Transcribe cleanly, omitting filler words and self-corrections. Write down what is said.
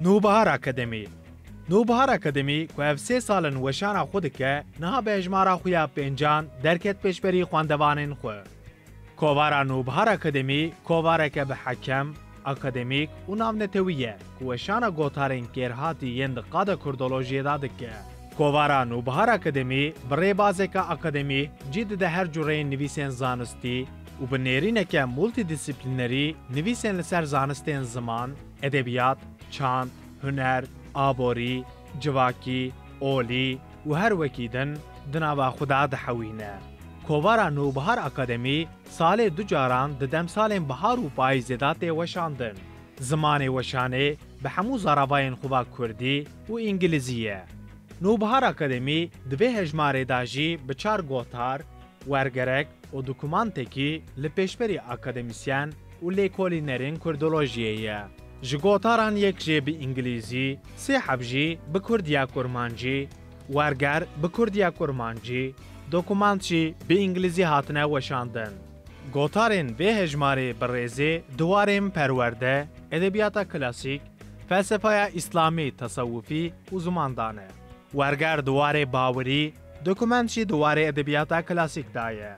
نوبهار اکادمی نوبهار اکادمی که اف 3 سالن وشانا خود که نها به اجمارا خویا پنجان درکت پیشبری خواندوانین خو. کووارا نوبهار اکادمی کوواره که به حکم اکادمیک و نامنتویه که وشانا گوتارین کرهاتی یند قاد کردولوژی دادکه. کووارا نوبهار اکادمی برای بازه که اکادمی جید ده هر جورین نویسین زانستی و به نرینه که مولتی دیسیپلینری نویسین لسر زانستین زمان، ادبیات، چاند، هنر، آبوری، جواکی، اولی و هر وکیدن دناوا خدا دحوینه. کووارا نوبهار اکادمی سال دو جاران ددم سال بهار و پاییزدات وشاندن. زمان وشانه به همو زاراواین خوبا کردی و انگلیزیه. نوبهار اکادمی دوی هجماره داجی به 4 گوتار، ورگرک و دوکومانتکی لپیشبری اکادمیسیان و لیکولی نرین کردولوژیه. جگوتاران یک جی به انگلیزی، 3 حبجی به کردیا کرمانجی، ورگر به کردیا کرمانجی، دوکومانتچی به انگلیزی هاتنه وشاندن. گوتارین به هجماره برزه دواریم پرورده، ادبیات کلاسیک، فلسفه اسلامی تصوفی و زماندانه. ورگر دواره باوری، دوکومانتچی دواره ادبیات کلاسیک دایه.